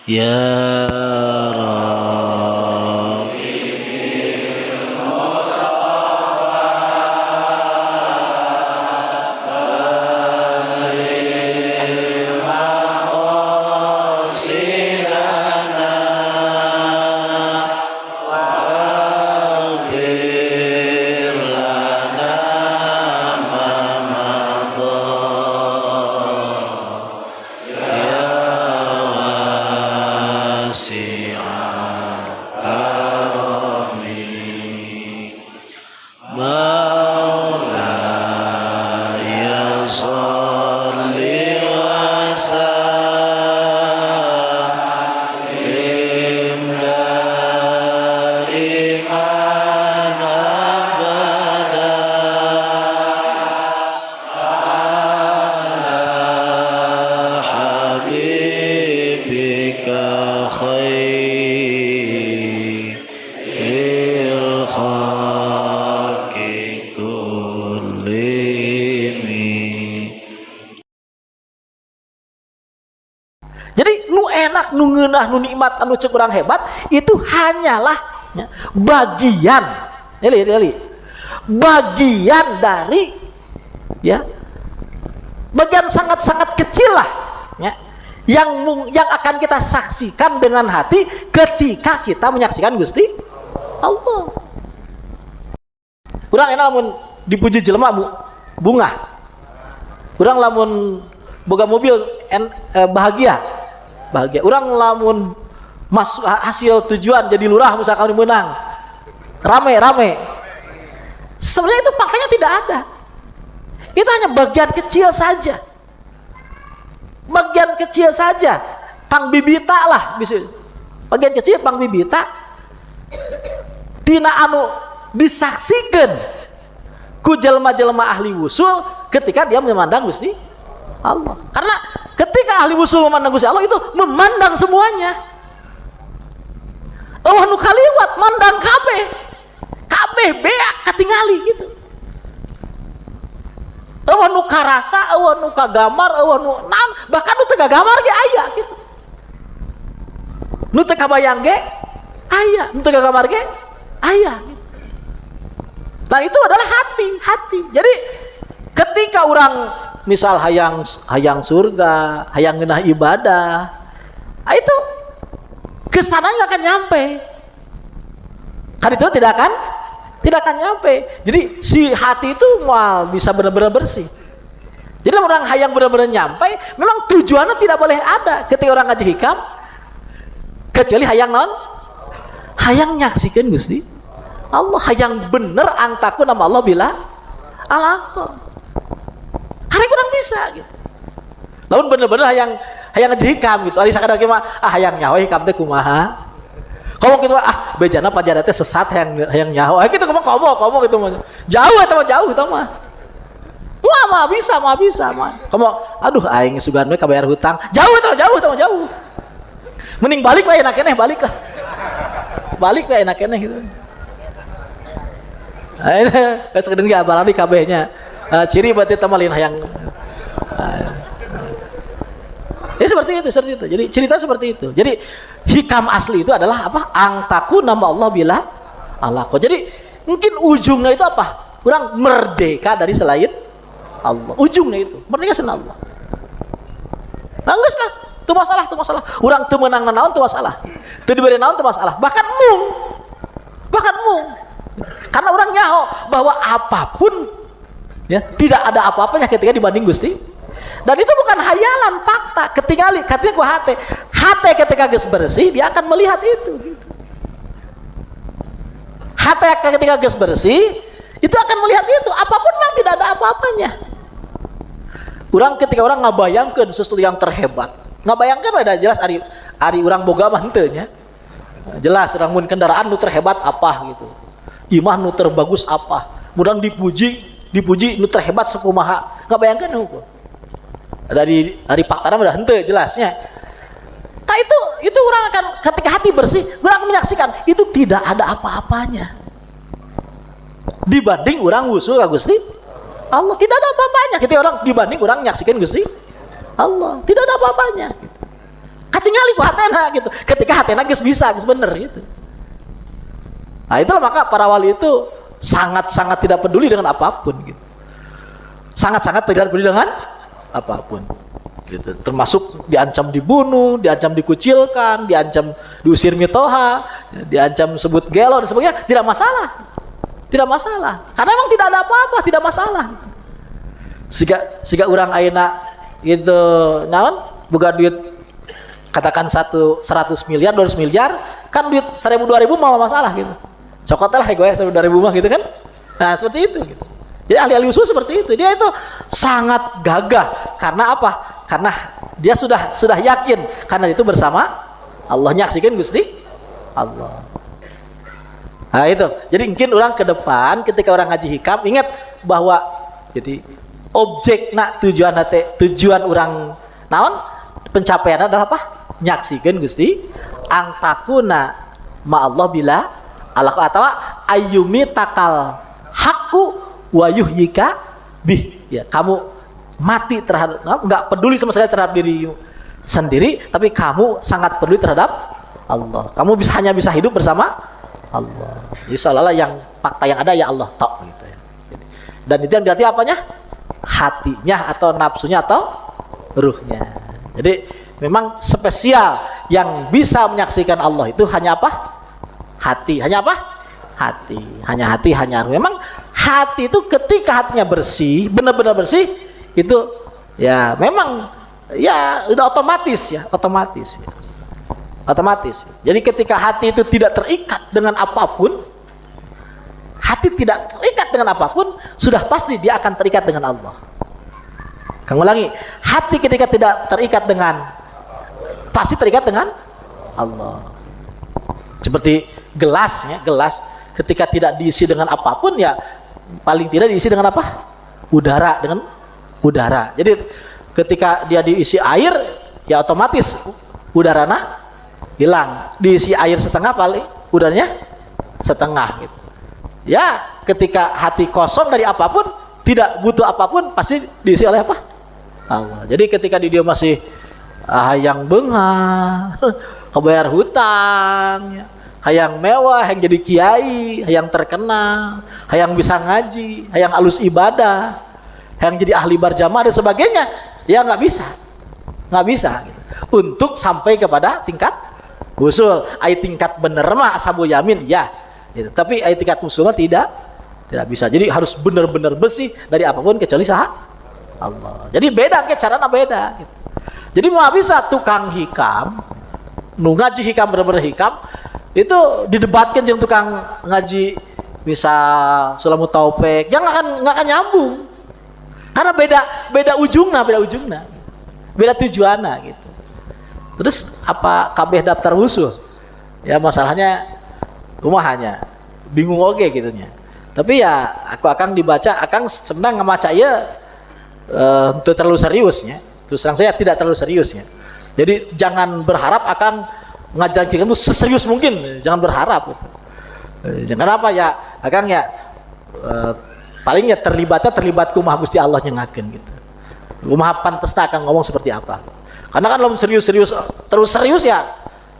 Ya Rabbi Jadi nu enak, nu ngeunah, nu nikmat, anu ceuk urang hebat itu hanyalah ya, bagian, bagian dari ya, bagian sangat-sangat kecil lah ya, yang akan kita saksikan dengan hati ketika kita menyaksikan Gusti Allah. Urang enak lamun dipuji jelema bunga, urang lamun boga mobil bahagia. Urang lamun masuk hasil tujuan jadi lurah misalkan menang rame sebenarnya itu faktanya tidak ada, itu hanya bagian kecil saja, pang bibita lah bisa, bagian kecil pang bibita tina anu disaksikan ku jelema-jelema ahli wusul ketika dia memandang Gusti Allah. Karena ketika ahli wusul memandang Gusti Allah itu memandang semuanya. Allah nu kaliwat mandang kabeh beak katingali gitu. Allah nu karasa, Allah nu kagamar, Allah nu naon, bahkan nu teu gagamar ge aya gitu. Nu teu kabayang ge aya, nu teu gagamar ge aya gitu. Dan itu adalah hati. Jadi ketika orang misal hayang surga, hayang ngeunah ibadah, itu kesana nggak akan nyampe. Kan itu tidak akan nyampe. Jadi si hati itu mau bisa benar-benar bersih. Jadi orang hayang benar-benar nyampe, memang tujuannya tidak boleh ada ketika orang ngaji hikam, kecuali hayang non, hayang nyaksikan Gusti Allah, hayang bener antaku nama Allah bila alaqom. Karena kurang bisa gitu. Lamun bener-bener hayang ngaji hikam gitu. Ari sakadar ge mah hayang nyaho hikam teh kumaha. Komo kitu bejana pajana teh sesat hayang nyaho. Kitu komo gitu mah. Jauh eta mah jauh eta mah. Mah bisa. Komo aduh aing sugan we kabayar hutang. Jauh eta mah jauh. Mending balik we enak keneh balik lah. Balik we enak keneh gitu. Ayeuna geus kedeung ge abalani kabehnya. Ciri berarti tamalin hayang ya seperti itu. Jadi cerita seperti itu. Jadi hikam asli itu adalah apa? Angtaku nama Allah bila alaqo. Jadi mungkin ujungnya itu apa? Kurang merdeka dari selain Allah. Ujungnya itu merdeka selain Allah. Nanggus lah, itu masalah. Urang teu meunang naon teu masalah. Teu diberi naon teu masalah. Bahkan mung. Karena orang nyaho bahwa apapun ya, tidak ada apa-apanya ketika dibanding Gusti. Dan itu bukan hayalan, fakta. Ketika ku hati ketika geus bersih dia akan melihat itu gitu. Hati ketika geus bersih itu akan melihat itu, apapun memang tidak ada apa-apanya. Ketika orang ngabayangkeun sesuatu yang terhebat, ngabayangkeun udah jelas ari urang boga mah henteu nya. Jelas urang mun kendaraan nu terhebat apa gitu. Imah nu terbagus apa. Mudah dipuji nu terhebat sakumaha. Ngabayangkeun hukum. Dari faktana udah henteu jelasnya. Nah itu orang akan ketika hati bersih, orang akan menyaksikan itu tidak ada apa-apanya. Dibanding orang wusul ka Gusti Allah, tidak ada apa-apanya. Ketika orang dibanding orang menyaksikan Gusti Allah, tidak ada apa-apanya. tinggal ku hatena gitu. Ketika hatena geus bisa, geus bener gitu. Nah, itulah maka para wali itu sangat-sangat tidak peduli dengan apapun gitu. Sangat-sangat tidak peduli dengan apapun. Gitu. Termasuk diancam dibunuh, diancam dikucilkan, diancam diusir mitoha, diancam sebut gelo dan sebagainya, tidak masalah. Tidak masalah. Karena memang tidak ada apa-apa, tidak masalah. Siga orang ayeuna gitu naon boga duit katakan 100 miliar, 200 miliar, kan duit 1000 2000 mau masalah gitu. Cokot lah gue 1000 2000 mah gitu kan. Nah, seperti itu gitu. Jadi ahli-ahli usul seperti itu. Dia itu sangat gagah. Karena apa? Karena dia sudah yakin karena itu bersama Allah, nyaksikan Gusti Allah. Nah, itu. Jadi mungkin orang ke depan ketika orang ngaji hikam ingat bahwa jadi objek tujuan orang naon pencapaian adalah apa? Nyaksikan Gusti antakuna ma Allah bila Allah atau ayyumi takal hakku wa yuhyika bih, ya kamu mati terhadap enggak peduli sama sekali terhadap diri sendiri, tapi kamu sangat peduli terhadap Allah. Kamu hanya bisa hidup bersama Allah. Jadi seolah-olah yang fakta yang ada ya Allah tok gitu ya. Dan itu yang berarti apanya? Hatinya atau nafsunya atau ruhnya. Jadi memang spesial yang bisa menyaksikan Allah itu hanya apa? Hati. Hanya apa? Hati. Hanya hati, hanya ruh. Memang hati itu ketika hatinya bersih, benar-benar bersih, itu ya memang ya udah otomatis ya, otomatis. Ya. Otomatis. Jadi ketika hati itu tidak terikat dengan apapun, hati tidak terikat dengan apapun, sudah pasti dia akan terikat dengan Allah. Kang ulangi, hati ketika tidak terikat dengan, pasti terikat dengan Allah. Seperti gelas ya, gelas ketika tidak diisi dengan apapun ya paling tidak diisi dengan apa? Udara, dengan udara. Jadi ketika dia diisi air ya otomatis udaranya hilang. Diisi air setengah paling udaranya setengah gitu. Ya, ketika hati kosong dari apapun, tidak butuh apapun, pasti diisi oleh apa? Allah. Jadi ketika dia masih hayang beunghar, kebayar hutang, hayang mewah, hayang jadi kiai, hayang terkenal, hayang bisa ngaji, hayang alus ibadah, hayang jadi ahli berjamaah dan sebagainya, ya nggak bisa gitu. Untuk sampai kepada tingkat usul, tingkat bener mah asabu yamin ya, gitu. Tapi tingkat usul mah tidak bisa. Jadi harus benar-benar bersih dari apapun kecuali sah Allah. Jadi beda ke caranya beda. Gitu. Jadi mau bisa tukang hikam, nu ngaji hikam bener-bener hikam, itu didebatkan dengan tukang ngaji misal Sulamut Taufik, yang nggak akan nyambung. Karena beda ujungnya, beda tujuannya gitu. Terus apa kabeh daftar usul? Ya masalahnya rumahnya bingung oge gitunya. Tapi ya aku akan dibaca, akan senang ngemaca ya terlalu seriusnya. Terus terang saya tidak terlalu seriusnya. Jadi jangan berharap akan ngajarin kita itu seserius mungkin, jangan berharap gitu. Jangan apa ya, akan ya palingnya terlibat kumaha Gusti Allah nyengakeun gitu. Kumaha pantesna akan ngomong seperti apa. Karena kan belum serius terus serius ya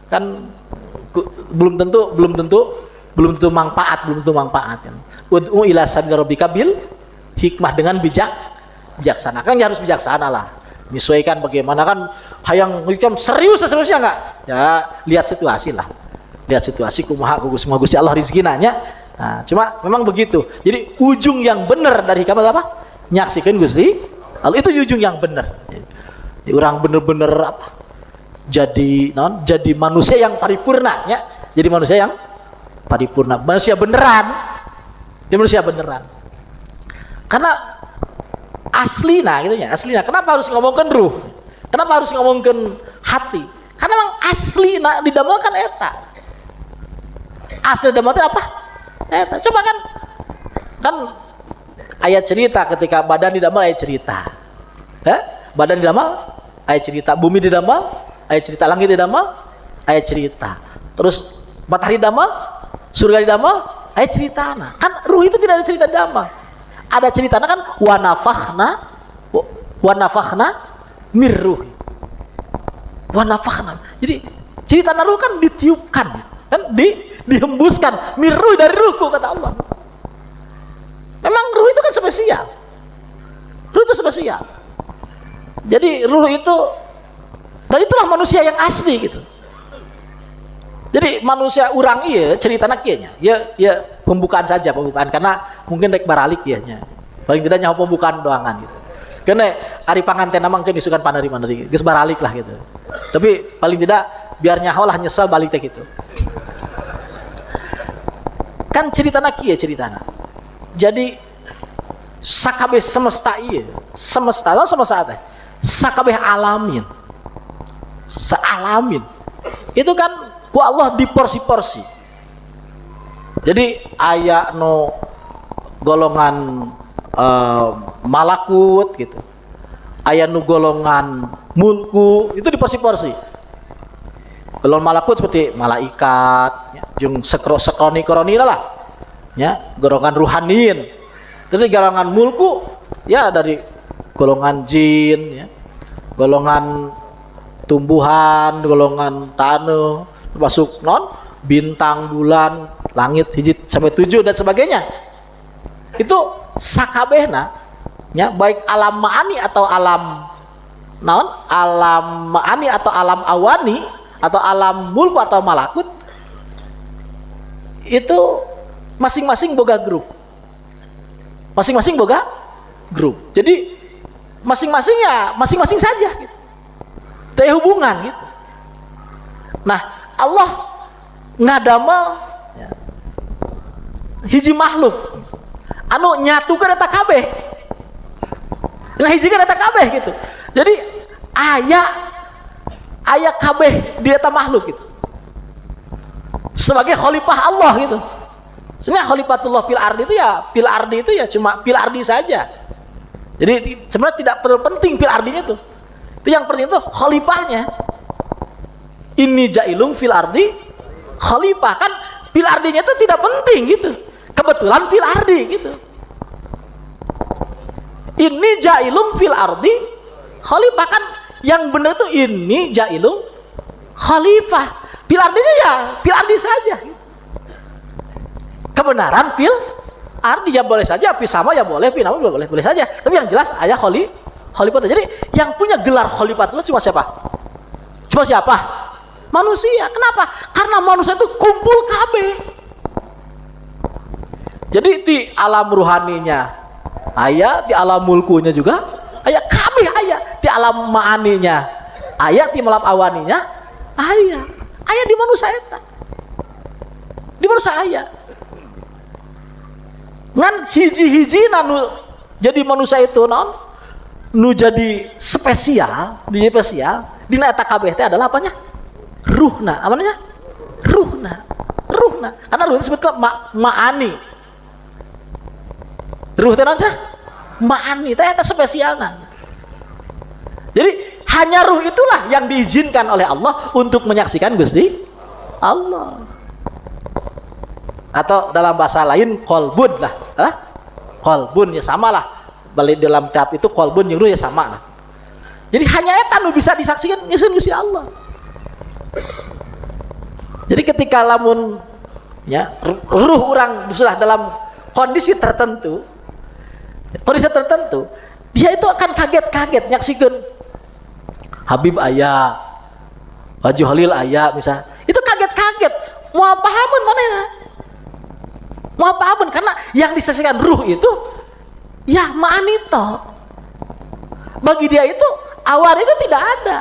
kan belum tentu manfaat kan. Ud'u ila sabili rabbika bil hikmah, dengan bijaksana. Kan ya harus bijaksana lah. Menyesuaikan bagaimana kan hayang hikam seriusnya enggak? Ya lihat situasi lah. Lihat situasi kumaha Gusti Allah rezekina nya. Nah, cuma memang begitu. Jadi ujung yang benar dari hikam adalah apa? Nyaksikan Gusti Allah, itu ujung yang benar. Orang bener-bener apa? Jadi manusia yang paripurna ya. Jadi manusia yang paripurna, manusia beneran. Dia manusia beneran. Karena aslina gitu ya, aslina. Kenapa harus ngomongkan ruh? Kenapa harus ngomongkan hati? Karena memang aslina didamelkan eta. Asli damelkan apa? Eta. Coba kan ayat cerita ketika badan didamel ayat cerita. Badan didamel ayat cerita, bumi didamel ayat cerita, langit didamel ayat cerita, terus matahari didamel, surga didamel ayat cerita. Nah, kan ruh itu tidak ada cerita didamel, ada ceritanya kan wa nafakhna mirruh. wa nafakhna. Jadi cerita ruh kan ditiupkan, kan dihembuskan min ruh, dari ruhku, kata Allah. Memang ruh itu kan spesial. Ruh itu spesial. Jadi ruh itu, dan itulah manusia yang asli gitu. Jadi manusia orang iya cerita nakianya, ya pembukaan saja, pembukaan, karena mungkin rek baralik ya nya. Paling tidak nyawa pembukaan doangan gitu. Karena hari panganten namang kan isukan panari-panari, geus baralik lah gitu. Tapi paling tidak biar nyaho lah nyesal balik teh gitu. Kan cerita naki ya ceritana. Jadi sakabeh semesta iya, semesta teh. Sakabeh alamin. Sealamin. Itu kan ku Allah diporsi-porsi. Jadi aya no golongan malakut gitu, aya nu golongan mulku, itu diporsi-porsi. Golongan malakut seperti malaikat, jeung sekroni lah, ya, golongan ruhanin. Terus golongan mulku, ya dari golongan jin, ya, golongan tumbuhan, golongan tanah, termasuk bintang, bulan, langit, hiji sampai 7 dan sebagainya. Itu sakabehna, ya, baik alam ma'ani atau alam alam ma'ani atau alam awani atau alam mulku atau malakut, itu masing-masing boga grup. Masing-masing boga grup. Jadi masing-masing saja gitu. Teu hubungan gitu. Nah, Allah ngadamel, ya, hiji makhluk anu nyatukeun eta kabeh. Nah, hiji kan eta kabeh gitu. Jadi aya kabeh di eta makhluk gitu. Sebagai khalifah Allah gitu. Sebenarnya khalifatullah fil ardi itu ya cuma fil ardi saja. Jadi sebenarnya tidak perlu penting fil ardinya tuh. Itu yang penting itu khalifahnya. Inni ja'ilum fil ardi khalifah, kan fil ardinya itu tidak penting gitu. Kebetulan fil ardi gitu. Ini ja'ilum fil ardi khalifah, kan yang benar tuh ini ja'ilum khalifah. Fil ardinya ya fil ardi saja. Kebenaran fil ardi ya boleh saja, pi sama ya boleh, pi nama boleh saja. Tapi yang jelas ayah khalifah. Jadi yang punya gelar khalifah itu cuma siapa? Cuma siapa? Manusia. Kenapa? Karena manusia itu kumpul kabeh. Jadi di alam ruhaninya aya, di alam mulkunya juga aya, kabeh aya. Di alam ma'aninya aya, di alam awaninya aya di manusia eta. Di manusia aya. Ngan hiji-hiji nu jadi manusia itu nu jadi spesial, dina eta kabeh teh adalah apanya? Ruhna. Apa namanya? Ruhna. Karena ruh disebut ke ma'ani. Ruh teh naon? Ma'ani teh eta spesialna. Jadi hanya ruh itulah yang diizinkan oleh Allah untuk menyaksikan Gusti Allah. Atau dalam bahasa lain qalbun lah. Qalbun ya sama lah. Balik dalam tahap itu qalbun jeung ruh ya sama lah. Jadi hanya eta nu bisa disaksikan Gusti Allah. Jadi ketika lamun ya ruh orang sudah dalam kondisi tertentu, dia itu akan kaget-kaget nyaksikeun Habib aya, Haji Halil aya misalnya. Itu kaget-kaget, mau pahamun manehna. Mau pahamun karena yang disaksikan ruh itu ya ma'anito. Bagi dia itu awan itu tidak ada.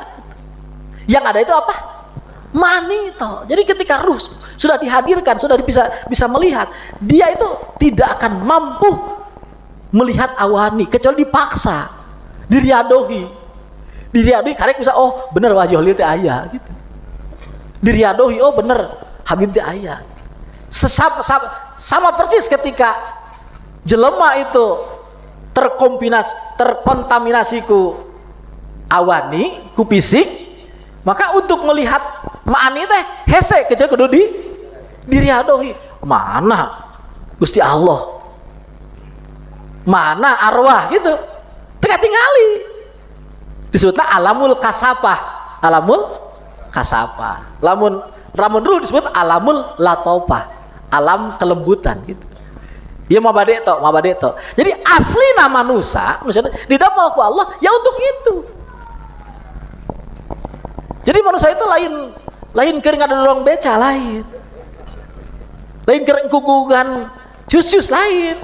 Yang ada itu apa? Manito. Jadi ketika ruh sudah dihadirkan, sudah bisa melihat, dia itu tidak akan mampu melihat awani kecuali dipaksa, diriadohi karek bisa, oh bener Wajih Halil teh aya gitu. Diriadohi, oh bener Habib teh aya. Sama persis ketika jelema itu terkontaminasi ku awani, ku fisik, maka untuk melihat ma'ani teh hese kecuali kudu diriadohi. Mana Gusti Allah, mana arwah gitu, teka tingali disebutnya alamul kasafah. Alamul kasapa. Lamun ruh disebut alamul latopah, alam kelembutan gitu. Ya mabade to. Jadi asli nama manusia didamel ku Allah ya untuk itu. Jadi manusia itu lain keur ngadorong beca lain keur kugugan cus lain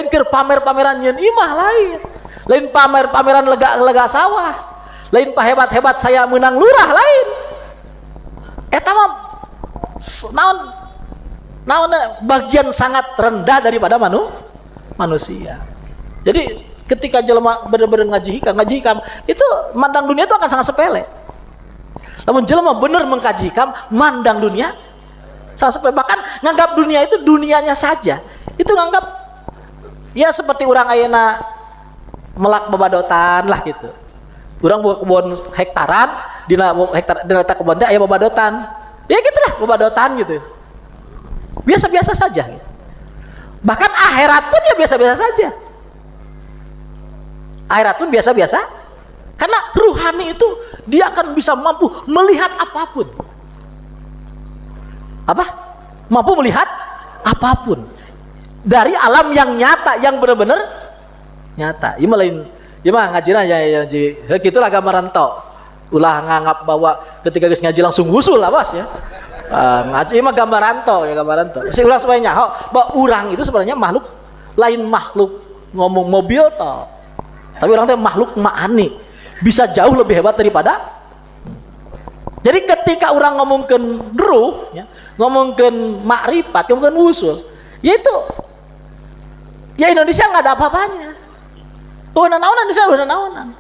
keur pamer-pameran nyeun imah lain pamer-pameran lega sawah, lain hebat-hebat saya menang lurah lain. Eta mah naon bagian sangat rendah daripada manusia. Jadi ketika jelema bener-bener ngaji hikam itu mandang dunia itu akan sangat sepele. Namun jelema bener mengkaji hikam mandang dunia sangat sepele, bahkan nganggap dunia itu dunianya saja. Itu nganggap ya seperti orang ayeuna melak babadotan lah gitu. Urang buka kebun hektaran, dina kebun teh aya babadotan. Ya gitulah babadotan gitu. Biasa-biasa saja gitu. Bahkan akhirat pun ya biasa-biasa saja. Akhirat pun biasa-biasa. Karena ruhani itu dia akan bisa mampu melihat apapun. Apa? Mampu melihat apapun. Dari alam yang nyata, yang benar-benar nyata. Ieu mah ngajina ya gitulah gambaran to. Ulah nganggap bahwa ketika geus ngaji langsung usul lah bos ya. Ngaji mah gambaran to. Si urang supaya nyaho bahwa urang itu sebenarnya makhluk lain makhluk ngomong mobil to. Tapi orang teh makhluk ma'ani. Bisa jauh lebih hebat daripada. Jadi ketika orang ngomongkeun ruh ya, ngomongkeun makrifat, ngomongkeun usul, yaitu ya Indonesia enggak ada apa-apanya. Naonan Indonesia udah naonan.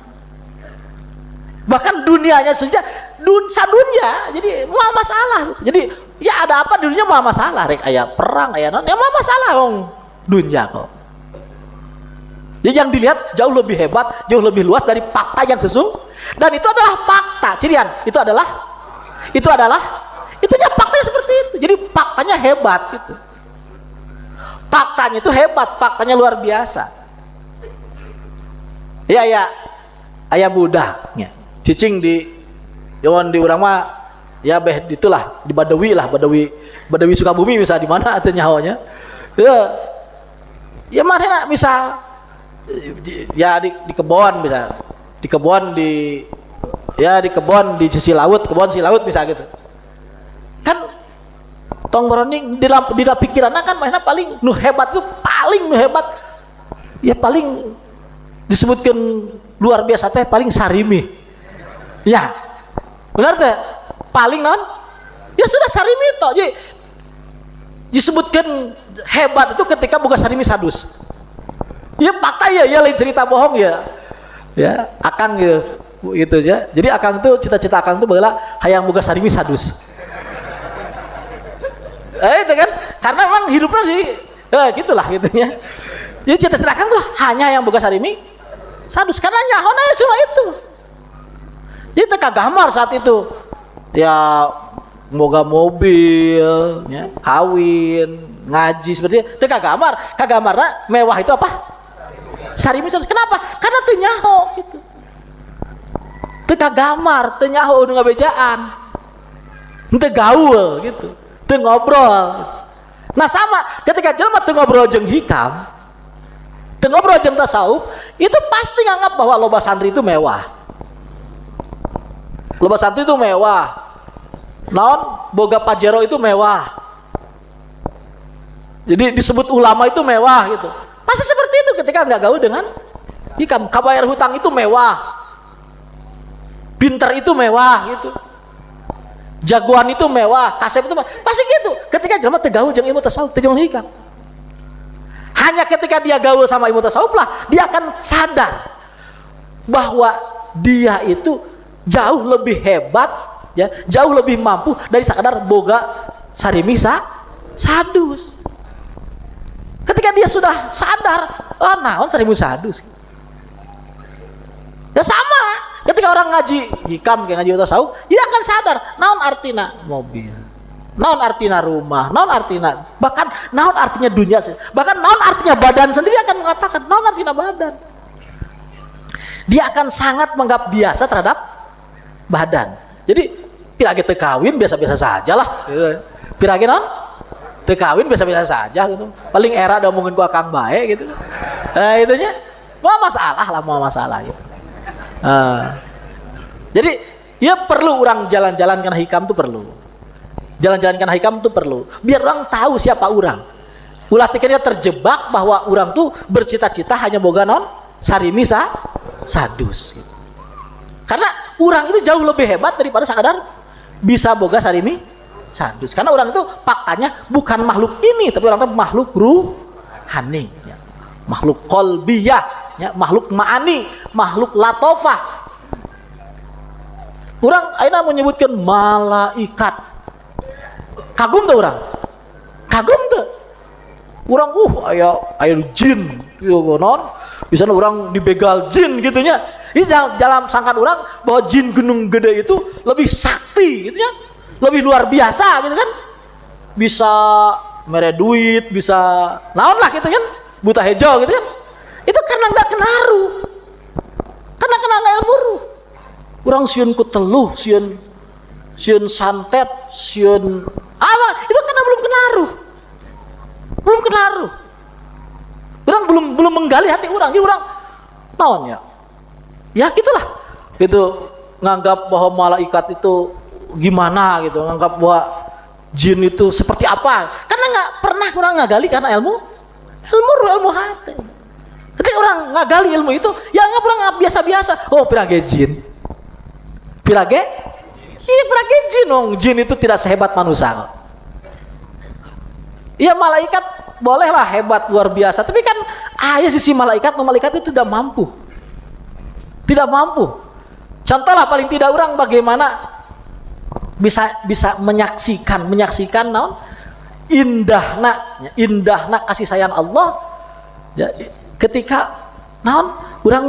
Bahkan dunianya saja dunia jadi mah masalah. Jadi ya ada apa di dunia mah masalah, rek aya perang aya naon ya mah masalah wong dunia kok. Jadi yang dilihat jauh lebih hebat, jauh lebih luas dari fakta yang dan itu adalah fakta. Cirian, itunya faktanya seperti itu. Jadi faktanya hebat gitu. Faktanya itu hebat, faktanya luar biasa. Ya aya budaknya. Cicing di urang mah ya beh itulah di Badawi Sukabumi misal di mana atuh nyahonya. Ya mana misal ya di kebon bisa. Di kebon di sisi laut, kebon sisi laut misal gitu. Kan tong browning di pikiranna kan mana paling nu hebat tuh ya paling disebutkan luar biasa teh paling sarimi. Ya. Benar teh? Paling naon? Ya sudah sarimi toh. Jadi disebutkan hebat itu ketika buka sarimi sadus. Ya fakta ya lain cerita bohong ya. Ya, akang gitu ya. Jadi akang tuh cita-cita akang tuh baheula hayang buka sarimi sadus. Itu kan karena memang hidupnya sih gitulah gitunya. Jadi cita-cita akang tuh hanya yang buka sarimi sadus karena nyahona ya semua itu. Jadi teka gambar saat itu ya moga mobil ya, kawin ngaji seperti itu teka kagambarna mewah itu apa sarimi sadus. Kenapa? Karena teu nyaho gitu. Teka gambar teu nyaho nu ngabejaan teu gaul gitu teu ngobrol gitu. Nah sama ketika jelema teu ngobrol jeung hikam teu ngobrol jeung tasawuf itu pasti nganggap bahwa loba santri itu mewah. Loba santri itu mewah. Naon boga pajero itu mewah. Jadi disebut ulama itu mewah gitu. Pasti seperti itu ketika nggak gaul dengan hikam. Kabayar hutang itu mewah. Pinter itu mewah gitu. Jagoan itu mewah, kasep itu mewah. Pasti gitu. Ketika jelema teu gaul jeung ilmu tasawuf, teu jeung hikam. Hanya ketika dia gaul sama ilmu tasawuf lah dia akan sadar bahwa dia itu jauh lebih hebat ya, jauh lebih mampu dari sekadar boga sarimi sadus. Ketika dia sudah sadar, naon sarimi sadus. Ya sama, ketika orang ngaji hikam kayak ngaji tasawuf, dia akan sadar naon artina mobil. Naon artinya rumah, naon artinya bahkan naon artinya dunia, bahkan naon artinya badan sendiri akan mengatakan naon artinya badan. Dia akan sangat menganggap biasa terhadap badan. Jadi pirage teu kawin biasa-biasa saja lah gitu. Pirage non teu kawin biasa-biasa saja gitu. Paling era ada omongin ku akang bae gitu. Itunya mau masalah gitu. Jadi ya perlu orang jalan-jalan karena hikam itu perlu. Jalan-jalan karena hikam itu perlu. Biar orang tahu siapa orang. Ulah tiketnya terjebak bahwa orang tuh bercita-cita hanya boga non sarimi sadus. Gitu. Karena orang itu jauh lebih hebat daripada sekadar bisa boga sarimi sadus. Karena orang itu faktanya bukan makhluk ini, tapi orang itu makhluk ruhani, ya. Makhluk kolbiyah, ya. Makhluk ma'ani, makhluk latofah. Orang aina menyebutkan malaikat. Kagum tuh orang. Kagum tuh. Orang aya jin gitu non. Biasanya orang dibegal jin gitunya. Ini dalam sangkaan orang bahwa jin gunung gede itu lebih sakti gitu ya. Lebih luar biasa gitu kan. Bisa mere duit, bisa naon lah gitu kan. Buta hijau gitu kan. Itu karena enggak kenaruh. Karena enggak ilmu ruh. Orang sieun ku teluh, sieun santet, sieun apa? Itu karena belum kenaruh. Belum kenaruh. Orang belum menggali hati orang. Jadi orang naon ya? Ya gitulah. Gitu nganggap bahwa malaikat itu gimana gitu, nganggap bahwa jin itu seperti apa. Karena nggak pernah orang ngagali karena ilmu hati. Ketika orang ngagali ilmu itu, ya nggak pernah biasa-biasa. Oh, pirage jin. Pirage? Iya, pirage jin dong. Jin itu tidak sehebat manusia. Iya, malaikat bolehlah hebat luar biasa, tapi kan sisi malaikat itu tidak mampu. Tidak mampu. Contohlah paling tidak orang bagaimana bisa menyaksikan naon indahna kasih sayang Allah. Ya, ketika naon orang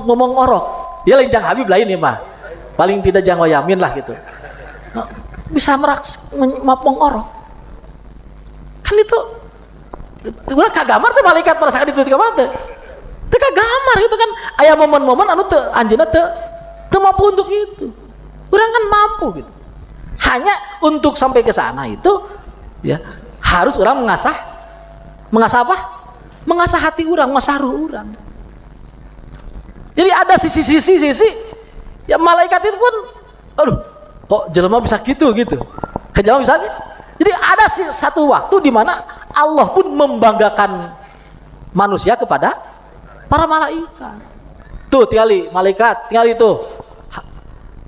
ngomong orok. Ya lain jang Habib lain ya mah. Paling tidak jang Yamin lah gitu. Nah, bisa mapong orok. Kan itu udah kagamar tuh malaikat pada saat itu kagamar tuh kagamar itu kan aya momen-momen anu teu anjeunna teu mampu untuk itu. Urang kan mampu gitu. Hanya untuk sampai ke sana itu ya harus orang mengasah apa? Mengasah hati orang, mengasah ruh orang. Jadi ada sisi ya malaikat itu pun aduh kok jelema bisa gitu ke jelema bisa gitu. Jadi ada satu waktu di mana Allah pun membanggakan manusia kepada para malaikat. Tuh tingali malaikat, tingali tuh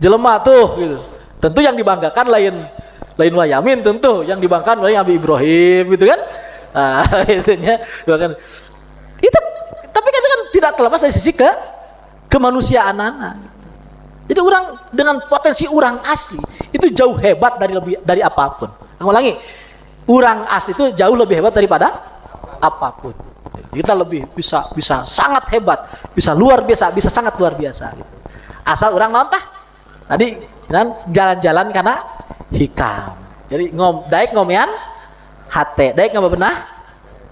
jelema tuh gitu. Tentu yang dibanggakan lain Wayamin, tentu yang dibanggakan lain Nabi Ibrahim gitu kan. Itunya bahkan itu tapi kan tidak terlepas dari sisi kemanusiaan anak. Jadi orang dengan potensi orang asli itu jauh hebat dari apapun. Ulangi, orang asli itu jauh lebih hebat daripada apapun. Kita lebih bisa sangat hebat, bisa luar biasa, bisa sangat luar biasa. Asal orang nonton tadi kan jalan-jalan karena hikam. Jadi daek ngomean hate, daek ngabebenah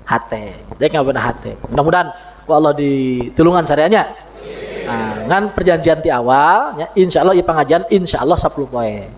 hate, daek ngabebenah hate. Mudah-mudahan Allah ditulungan syariahnya. Nah, kan perjanjian di awal, ya, insya Allah pengajian insya Allah 10 poin.